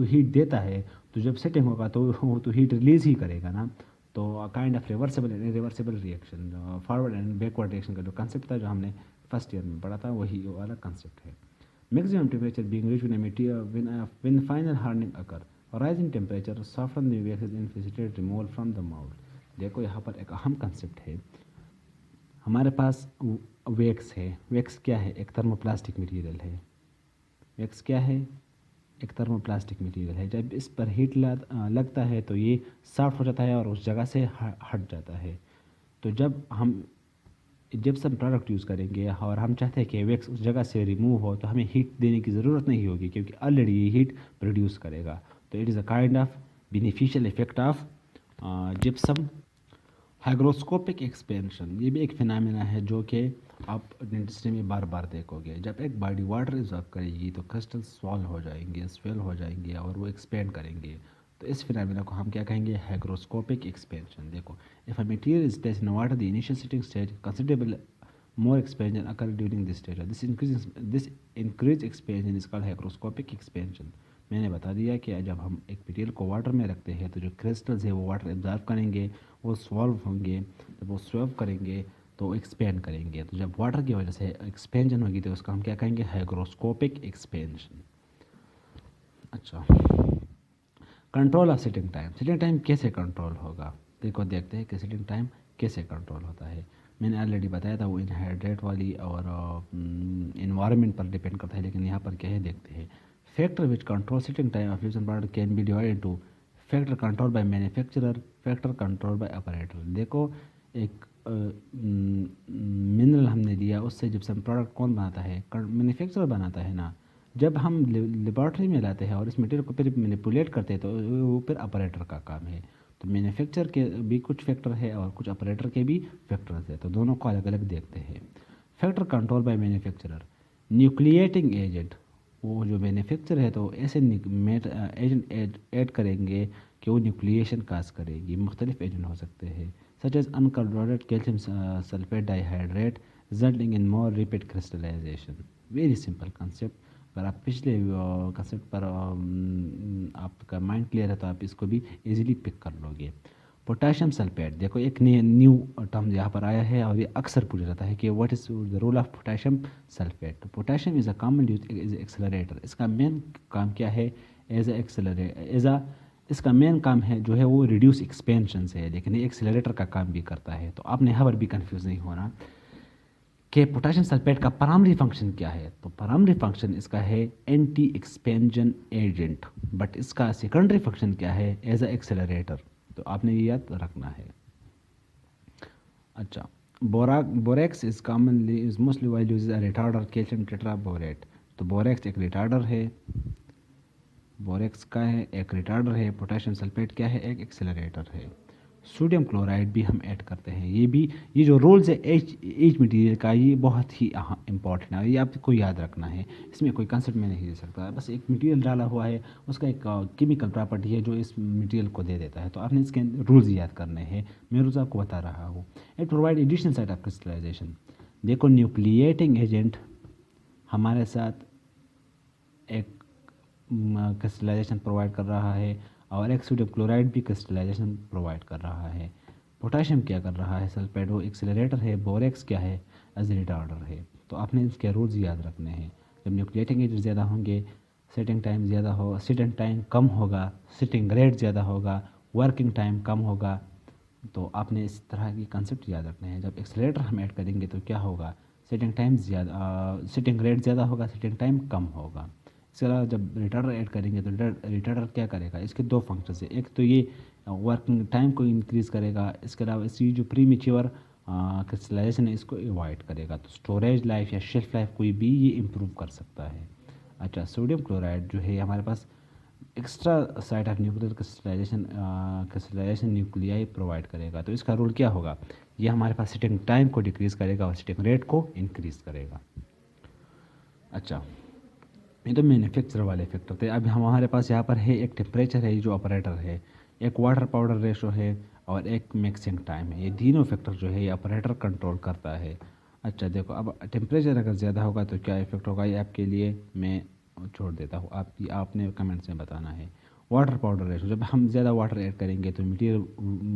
हीट देता है तो जब सेटिंग होगा तो वो तो हीट रिलीज ही करेगा ना। तो kind of reversible and irreversible reaction, forward and backward reaction का जो कंसेप्ट था जो हमने फर्स्ट ईयर में पढ़ा था वही वाला कंसेप्ट है। Maximum temperature being reached when when final hardening occur, rising temperature soften the wax in facilitate removal from the mouth. देखो यहाँ पर एक अहम कंसेप्ट है। हमारे पास वैक्स है। वैक्स क्या है? एक थर्मोप्लास्टिक मटेरियल है। वैक्स क्या है? एक थर्मोप्लास्टिक मटेरियल है। जब इस पर हीट लगता है तो ये सॉफ्ट हो जाता है और उस जगह से हट जाता है। तो जब हम जिप्सम प्रोडक्ट यूज़ करेंगे और हम चाहते हैं कि वैक्स उस जगह से रिमूव हो तो हमें हीट देने की ज़रूरत नहीं होगी क्योंकि ऑलरेडी ये हीट प्रोड्यूस करेगा। तो it is a kind of beneficial effect of gypsum hygroscopic expansion. ये भी एक फिनोमेना है जो कि आप डेंटिस्ट्री में बार बार देखोगे। जब एक बॉडी वाटर इब्जॉर्ब करेगी तो क्रिस्टल सॉल्व हो जाएंगे, स्वेल हो जाएंगे और वो एक्सपेंड करेंगे। तो इस फिनोमेना को हम क्या कहेंगे? Hygroscopic expansion. देखो, if a material is placed in water the initial setting stage considerable more expansion occur during this stage. This increased expansion is called hygroscopic expansion. मैंने बता दिया कि जब हम एक मटेरियल को वाटर में रखते हैं तो जो क्रिस्टल्स है वो वाटर एब्जॉर्व करेंगे, वो सॉल्व होंगे। जब वो सॉल्व करेंगे तो एक्सपेंड करेंगे। तो जब वाटर की वजह से एक्सपेंशन होगी तो उसका हम क्या कहेंगे? Hygroscopic expansion. अच्छा, control of setting time. Setting time कैसे कंट्रोल होगा? देखो, देखते हैं कि सिटिंग टाइम कैसे कंट्रोल होता है। मैंने ऑलरेडी बताया था वो इनहाइड्रेट वाली और इन्वायरमेंट पर डिपेंड करता है, लेकिन यहाँ पर क्या है देखते हैं। Factor which control sitting time of fusion product can be divided two factor control by manufacturer, factor control by operator. देखो, एक मिनरल हमने लिया, उससे जिप्सम प्रोडक्ट कौन बनाता है? मैन्युफैक्चरर बनाता है ना। जब हम लेबॉर्ट्री में लाते हैं और इस मटेरियल को फिर मैनिपुलेट करते हैं तो वो फिर ऑपरेटर का काम है। तो मैन्युफैक्चर के भी कुछ फैक्टर है और कुछ ऑपरेटर के भी फैक्टर्स है, तो दोनों को अलग अलग देखते हैं। Factor control by manufacturer, nucleating agent. वो जो मैन्युफैक्चर है तो ऐसे एजेंट ऐड करेंगे कि वो न्यूक्लिएशन काज करेगी। मुख्तलिफ एजेंट हो सकते हैं such as unconverted calcium sulphate dihydrate resulting in more repeat crystallisation. Very simple concept. अगर आप पिछले कंसेप्ट पर आपका माइंड क्लियर है तो आप इसको भी इजीली पिक कर लोगे। पोटाशियम सल्फेट, देखो एक न्यू टर्म यहाँ पर आया है और ये अक्सर पूछा जाता है कि what is the role of potassium sulphate. तो potassium is a common use is accelerator. इसका मेन काम क्या है? एज ए एज अ इसका मेन काम है जो है वो रिड्यूस एक्सपेंशन से है, लेकिन ये एक्सेलरेटर का काम भी करता है। तो आपने यहाँ पर भी कंफ्यूज नहीं होना कि पोटेशियम सल्फेट का प्राइमरी फंक्शन क्या है। तो प्राइमरी फंक्शन इसका है एंटी एक्सपेंशन एजेंट, बट इसका सेकेंडरी फंक्शन क्या है? As a accelerator. तो आपने ये याद रखना है। अच्छा, borax is commonly is mostly while use a retarder calcium tetraborate. तो बोरेक्स एक रिटार्डर है। बोरेक्स का है एक रिटार्डर है। पोटेशियम सल्फेट क्या है? एक एक्सेलरेटर है। सोडियम क्लोराइड भी हम ऐड करते हैं। ये जो रोल्स है एच मटेरियल का, ये बहुत ही इंपॉर्टेंट है। ये आपको याद रखना है। इसमें कोई कंसेप्ट मैं नहीं दे सकता। बस एक मटेरियल डाला हुआ है, उसका एक केमिकल प्रॉपर्टी है जो इस मटेरियल को दे देता है। तो आपने इसके रूल्स याद करने हैं। मैं रूल्स आपको बता रहा हूँ। It provide additional site of crystallisation. देखो, न्यूक्लिएटिंग एजेंट हमारे साथ एक क्रिस्टलाइजेशन प्रोवाइड कर रहा है और एक सोडियम क्लोराइड भी क्रिस्टलाइजेशन प्रोवाइड कर रहा है। पोटाशियम क्या कर रहा है? सल्फेट वो एक्सेलरेटर है। बोरेक्स क्या है? एज रिटार्डर है। तो आपने इसके रूल्स याद रखने हैं। जब न्यूक्लिएटिंग एजेंट ज़्यादा होंगे, सिटिंग टाइम ज़्यादा हो, सिटिंग टाइम कम होगा, सिटिंग रेट ज़्यादा होगा, वर्किंग टाइम कम होगा। तो आपने इस तरह की कंसेप्ट याद रखने हैं। जब एक्सेलरेटर हम ऐड करेंगे तो क्या होगा? सिटिंग टाइम ज़्यादा, सिटिंग रेट ज़्यादा होगा, सिटिंग टाइम कम होगा। इसके अलावा जब रिटार्डर ऐड करेंगे तो रिटार्डर क्या करेगा? इसके दो फंक्शंस है। एक तो ये वर्किंग टाइम को इंक्रीज़ करेगा, इसके अलावा इसकी जो प्रीमेच्योर क्रिस्टलाइजेशन है इसको अवॉइड करेगा। तो स्टोरेज लाइफ या शेल्फ लाइफ कोई भी ये इम्प्रूव कर सकता है। अच्छा, सोडियम क्लोराइड जो है हमारे पास extra site of nuclear crystallization nuclei provide करेगा। तो इसका रोल क्या होगा? ये हमारे पास सिटिंग टाइम को डिक्रीज़ करेगा और सिटिंग रेट को इंक्रीज़ करेगा। अच्छा, ये तो मैन्युफैक्चर वाले फैक्टर थे। अब हमारे पास यहाँ पर है एक टेम्परेचर है जो ऑपरेटर है, एक वाटर पाउडर रेशो है और एक मिक्सिंग टाइम है। ये तीनों फैक्टर जो है ये ऑपरेटर कंट्रोल करता है। अच्छा देखो, अब टेम्परेचर अगर ज़्यादा होगा तो क्या इफेक्ट होगा, ये आपके लिए मैं छोड़ देता हूँ, आपने कमेंट्स में बताना है। वाटर पाउडर रेशो, जब हम ज़्यादा वाटर ऐड करेंगे तो मटेरियल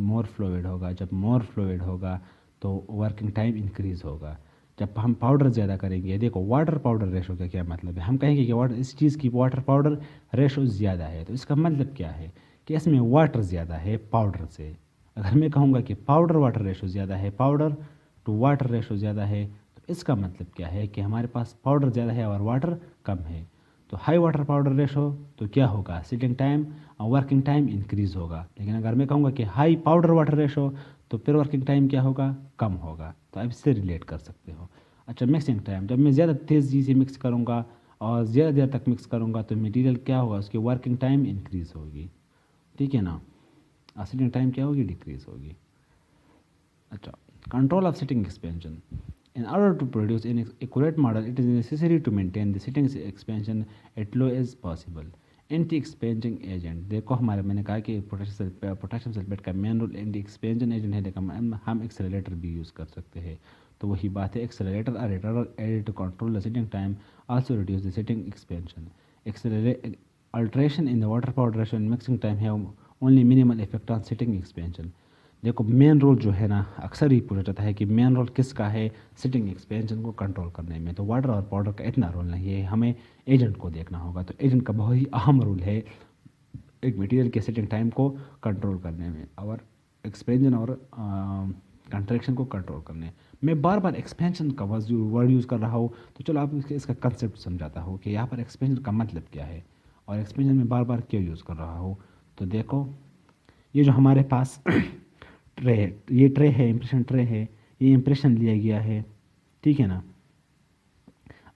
मोर फ्लूइड होगा, जब मोर फ्लूइड होगा तो वर्किंग टाइम इंक्रीज़ होगा। जब हम पाउडर ज़्यादा करेंगे, देखो वाटर पाउडर रेशो का क्या मतलब है, हम कहेंगे कि वाटर इस चीज़ की वाटर पाउडर रेशो ज़्यादा है, तो इसका मतलब क्या है कि इसमें वाटर ज़्यादा है पाउडर से। अगर मैं कहूँगा कि पाउडर वाटर रेशो ज़्यादा है, पाउडर टू वाटर रेशो ज़्यादा है, तो इसका मतलब क्या है कि हमारे पास पाउडर ज़्यादा है और वाटर कम है। तो हाई वाटर पाउडर रेशो तो क्या होगा, सिटिंग टाइम और वर्किंग टाइम इंक्रीज़ होगा। लेकिन अगर मैं कहूँगा कि हाई पाउडर वाटर रेशो तो फिर वर्किंग टाइम क्या होगा, कम होगा। तो आप इससे रिलेट कर सकते हो। अच्छा, मिक्सिंग टाइम, जब मैं ज़्यादा तेज़ी से मिक्स करूँगा और ज़्यादा देर तक मिक्स करूँगा तो मटेरियल क्या होगा, उसकी वर्किंग टाइम इंक्रीज़ होगी, ठीक है ना। सिटिंग टाइम क्या होगी, डिक्रीज़ होगी। अच्छा, control of sitting expansion. In order to produce an accurate model, it is necessary to maintain the sitting expansion at low as possible. Anti expanding agent, देखो हमारे मैंने कहा कि पोटेशियम सल्फेट का main role anti expansion agent है, लेकिन हम accelerator भी यूज़ कर सकते हैं। तो वही बात है, accelerator are added to control the setting time, also reduce the setting expansion. Alteration in the water powder ratio and mixing time have only minimal effect on sitting expansion. देखो main role जो है ना, अक्सर ही पूछा जाता है कि main role किसका है सिटिंग एक्सपेंशन को कंट्रोल करने में। तो वाटर और पाउडर का इतना रोल नहीं है, हमें एजेंट को देखना होगा। तो एजेंट का बहुत ही अहम रोल है एक मटेरियल के सिटिंग टाइम को कंट्रोल करने में और एक्सपेंशन और कंट्रैक्शन को कंट्रोल करने। मैं बार बार एक्सपेंशन का वर्ड यूज़ कर रहा हूँ, तो चलो आप इसका कंसेप्ट समझाता हूँ कि यहाँ पर एक्सपेंशन का मतलब क्या है और एक्सपेंशन में बार बार क्यों यूज़ कर रहा हूँ। तो देखो, ये जो हमारे पास ट्रे है, ये ट्रे है, इम्प्रेशन ट्रे है, ये इम्प्रेशन लिया गया है, ठीक है ना।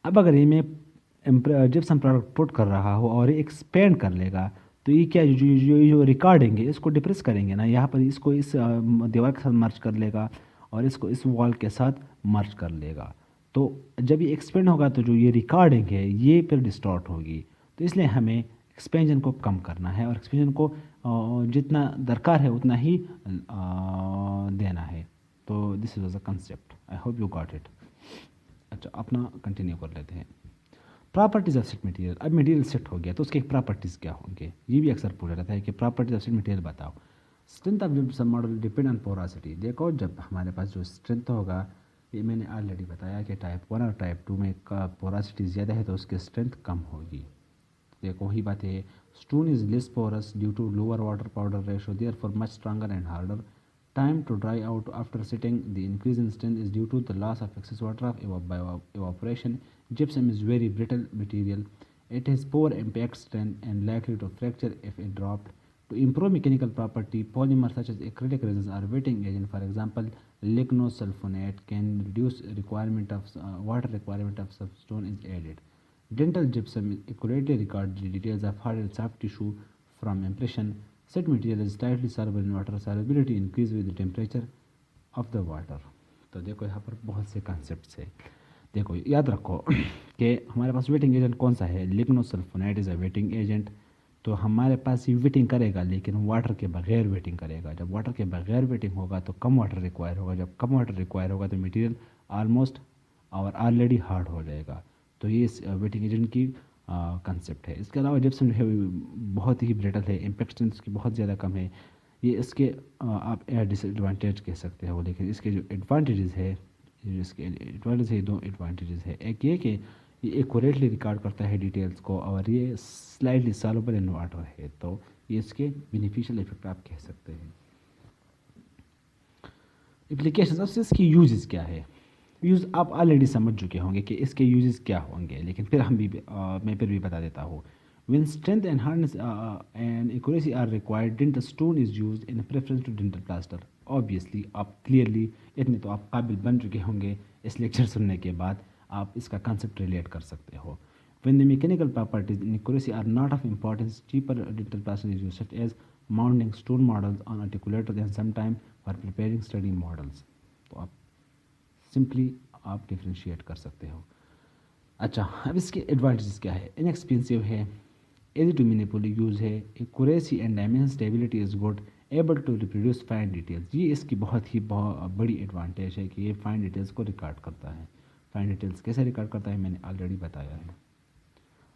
अब अगर ये मैं जिप्सम प्रोडक्ट पुट कर रहा हो और ये एक्सपेंड कर लेगा, तो ये क्या जो रिकॉर्डिंग है इसको डिप्रेस करेंगे ना, यहाँ पर इसको इस दीवार के साथ मर्ज कर लेगा और इसको इस वॉल के साथ मर्ज कर लेगा। तो जब ये एक्सपेंड होगा तो जो ये रिकॉर्डिंग है ये फिर डिस्टॉर्ट होगी। तो इसलिए हमें एक्सपेंशन को कम करना है और एक्सपेंशन को जितना दरकार है उतना ही देना है। तो this is a concept, I hope you got it. अच्छा, अपना कंटिन्यू कर लेते हैं। प्रॉपर्टीज ऑफ सेट मटेरियल, अब मटेरियल सेट हो गया तो उसके प्रॉपर्टीज़ क्या होंगे, ये भी अक्सर पूछा जाता है कि प्रॉपर्टीज ऑफ सेट मटेरियल बताओ। Strength of gypsum model depend on porosity. देखो, जब हमारे पास जो स्ट्रेंथ होगा, ये मैंने ऑलरेडी बताया कि टाइप 1 और टाइप 2 में का पोरोसिटी ज़्यादा है तो उसकी स्ट्रेंथ कम होगी। देखो वही बात है, stone is less porous due to lower water powder ratio, therefore much stronger and harder. Time to dry out after sitting. The increase in strength is due to the loss of excess water by evaporation. Gypsum is very brittle material. It has poor impact strength and likely to fracture if it dropped. To improve mechanical property, polymers such as acrylic resins are wetting agent. For example, lignosulfonate can reduce requirement of water requirement of stone is added. Dental gypsum accurately records the details of hard and soft tissue from impression. Set material is tightly soluble in water. Solubility increase with the temperature of the water. तो देखो यहाँ पर बहुत से concepts है। देखो याद रखो कि हमारे पास वेटिंग एजेंट कौन सा है, लिग्नोसल्फोनाइड इज़ अ वेटिंग एजेंट। तो हमारे पास ये वेटिंग करेगा लेकिन वाटर के बगैर वेटिंग करेगा। जब वाटर के बगैर वेटिंग होगा तो कम वाटर रिक्वायर होगा, जब कम वाटर रिक्वायर होगा तो मटेरियल ऑलमोस्ट और ऑलरेडी हार्ड हो जाएगा। तो ये इस वेटिंग एजेंट की कंसेप्ट है। इसके अलावा जिप्सम जो है बहुत ही ब्रिटल है, इम्पैक्ट स्ट्रेंथ इसकी बहुत ज़्यादा कम है। ये इसके आप डिसएडवांटेज कह सकते हो, लेकिन इसके जो एडवांटेजेस है, इसके एडवांटेज है, दो एडवांटेजेस है। एक ये कि ये एक्यूरेटली रिकॉर्ड करता है डिटेल्स को और ये स्लाइटली सॉल्युबल इन वाटर है। तो ये इसके बेनिफिशियल इफेक्ट आप कह सकते हैं। एप्लीकेशन, अब इसकी यूजेस क्या है, यूज़ आप ऑलरेडी समझ चुके होंगे कि इसके यूजेस क्या होंगे, लेकिन फिर मैं फिर भी बता देता हूँ। When strength and hardness and accuracy are required, dental stone is used in preference to dental plaster. Obviously, आप क्लियरली इतने तो आप काबिल बन चुके होंगे इस लेक्चर सुनने के बाद, आप इसका कंसेप्ट रिलेट कर सकते हो। When the mechanical properties in accuracy are not of importance, cheaper dental plastic is used, such as mounting stone models on articulators and sometimes for preparing study models. तो आप सिंपली आप differentiate कर सकते हो। अच्छा, अब इसके एडवांटेजेस क्या है? इनएक्सपेंसिव है, easy to manipulate यूज़ है, accuracy and dimension stability is good, able to reproduce fine details। ये इसकी बहुत बड़ी एडवांटेज है कि ये फाइन डिटेल्स को रिकॉर्ड करता है। फाइन डिटेल्स कैसे रिकॉर्ड करता है मैंने ऑलरेडी बताया है।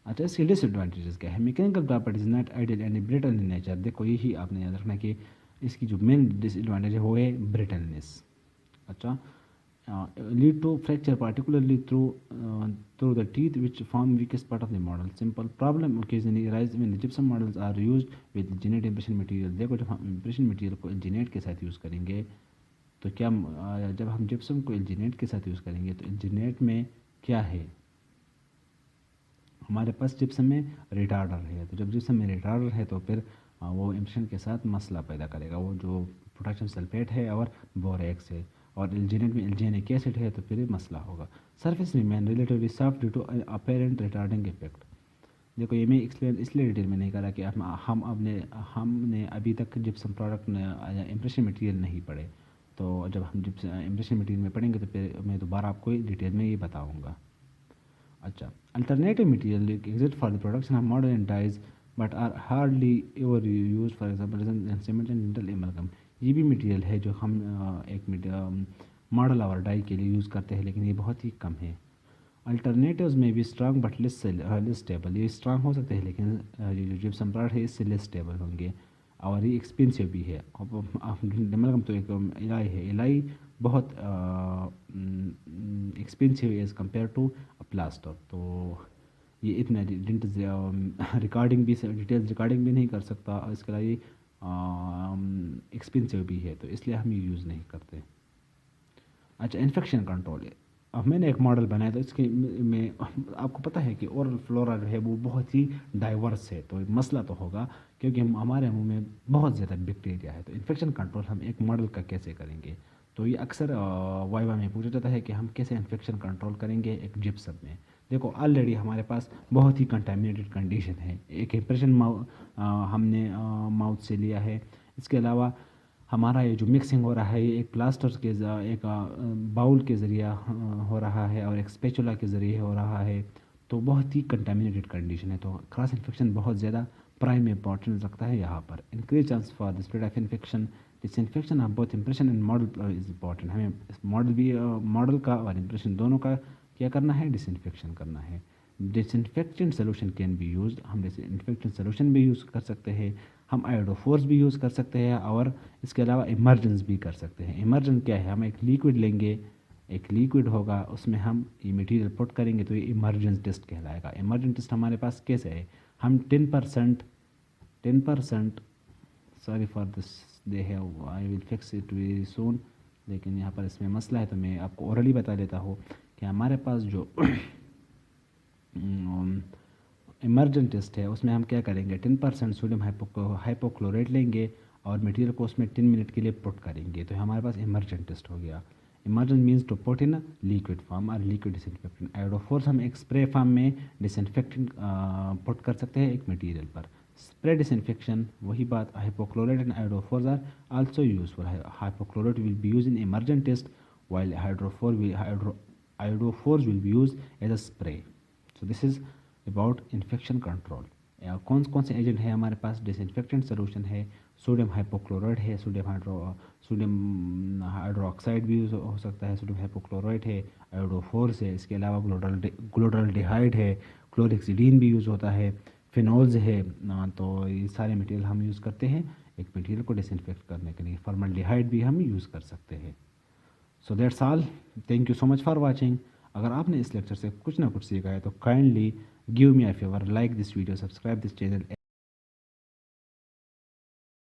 अच्छा, इसके डिसएडवांटेजेस क्या है? Mechanical properties not ideal and brittle in nature. देखो यही आपने याद रखना कि इसकी जो मेन डिसएडवांटेज है वो है ब्रिटलनेस। अच्छा, lead to fracture particularly through the teeth which form weakest part of the model. Simple problem occasionally arise when the gypsum models are used with alginate impression material. देखो जब हम impression material को जिनेट के साथ use करेंगे तो क्या जब हम जिप्सम को जिनेट के साथ यूज़ करेंगे तो जिनेट में क्या है, हमारे पास जिप्सम में रिटार्डर है। तो जब जिप्सम में रिटार्डर है तो फिर वो इम्प्रेशन के साथ मसला पैदा करेगा। वो जो पोटेशियम सल्फेट है और बोरेक्स है और एल्जीनेट में एल्जीनिक एसिड है तो फिर ये मसला होगा। Surface remain relatively soft due to apparent retarding effect. देखो ये मैं एक्सप्लेन इसलिए डिटेल में नहीं करा कि हमने अभी तक जिप्सम प्रोडक्ट इम्प्रेशन मटेरियल नहीं पढ़े। तो जब हम जिप्सम इम्प्रेशन मटेरियल में पढ़ेंगे तो फिर मैं दोबारा आपको डिटेल में ये बताऊँगा। अच्छा, alternative material exist for the production of modern dies but are hardly ever use, for example cement and dental amalgam. ये भी मटेरियल है जो हम एक मॉडल और डाई के लिए यूज़ करते हैं, लेकिन ये बहुत ही कम है। अल्टरनेटिव्स में भी स्ट्रांग बट लेस स्टेबल। ये स्ट्रांग हो सकते हैं लेकिन ये जो जिप्सम प्रोडक्ट है इससे लेस स्टेबल होंगे और ये एक्सपेंसिव भी है। एमलगम तो एक इलाई है, इलाई बहुत expensive as compare to plaster. तो ये इतना रिकॉर्डिंग भी डिटेल्स रिकॉर्डिंग भी नहीं कर सकता और इसके अलावा ये एक्सपेंसिव भी है, तो इसलिए हम ये यूज़ नहीं करते। अच्छा, इन्फेक्शन कंट्रोल है। अब मैंने एक मॉडल बनाया तो इसके में आपको पता है कि ओरल फ्लोरा जो है वो बहुत ही डाइवर्स है, तो मसला तो होगा क्योंकि हमारे मुंह में बहुत ज़्यादा बैक्टीरिया है। तो इन्फेक्शन कंट्रोल हम एक मॉडल का कैसे करेंगे? तो ये अक्सर वाइवा में पूछा जाता है कि हम कैसे इन्फेक्शन कंट्रोल करेंगे एक जिप्सम में। देखो ऑलरेडी हमारे पास बहुत ही कंटामिनेटेड कंडीशन है। एक इम्प्रेशन हमने माउथ से लिया है, इसके अलावा हमारा ये जो मिक्सिंग हो रहा है ये एक प्लास्टर के एक बाउल के ज़रिए हो रहा है और एक स्पेचुला के ज़रिए हो रहा है। तो बहुत ही कंटामिनेटेड कंडीशन है, तो क्रॉस इन्फेक्शन बहुत ज़्यादा प्राइम इंपॉर्टेंस रखता है यहाँ पर। Increase chance for the spread of infection, disinfection of both impression and model is important. हमें मॉडल का और इम्प्रेशन दोनों का क्या करना है? डिसइंफेक्शन करना है। Disinfectant solution can be use. हम डिसइंफेक्टेंट सोल्यूशन भी यूज़ कर सकते हैं, हम आयोडोफोर्स भी यूज़ कर सकते हैं और इसके अलावा इमर्जेंस भी कर सकते हैं। इमर्जेंस क्या है? हम एक लिक्विड लेंगे, एक लिक्विड होगा उसमें हम ये मटेरियल पुट करेंगे तो ये इमर्जेंस टेस्ट कहलाएगा। इमर्जेंस टेस्ट हमारे पास कैसे है? हम 10% sorry for this they have, I will fix it very soon. लेकिन यहाँ पर इसमें मसला है तो मैं आपको ओरली बता देता हूँ कि हमारे पास जो इमर्जेंट टेस्ट है उसमें हम क्या करेंगे? 10% सोडियम हाइपोक्लोराइट लेंगे और मटेरियल को उसमें 10 मिनट के लिए पुट करेंगे, तो हमारे पास इमर्जेंट टेस्ट हो गया। Emergent means to put in liquid form और लिक्विड डिसइंफेक्टेंट। आयोडोफोर्स हम एक स्प्रे फॉर्म में डिसइंफेक्टेंट पुट कर सकते हैं एक मटेरियल पर। स्प्रे डिसइंफेक्शन वही बात, hypochlorite and iodophors are also useful. Hypochlorite will be use in emergent test while iodophores will be used as a spray. So this is about infection control. कौन कौन से एजेंट है हमारे पास? Disinfectant solution है, sodium hypochloride है, sodium hydroxide भी हो सकता है, सोडियम हाइपोक्लोराइड है, आयोडोफोर्स है, इसके अलावा ग्लोडल्डिहाइड है, क्लोरेक्सिडीन भी यूज़ होता है, फिनोल्स है। तो ये सारे मटेरियल हम यूज़ करते हैं एक मटेरियल को डिसइंफेक्ट करने के लिए। फॉर्मल्डिहाइड भी हम यूज़ कर सकते हैं। So that's all, thank you so much for watching. अगर आपने इस लेक्चर से कुछ ना कुछ सीखा है तो kindly give me a favour, like this video, subscribe this channel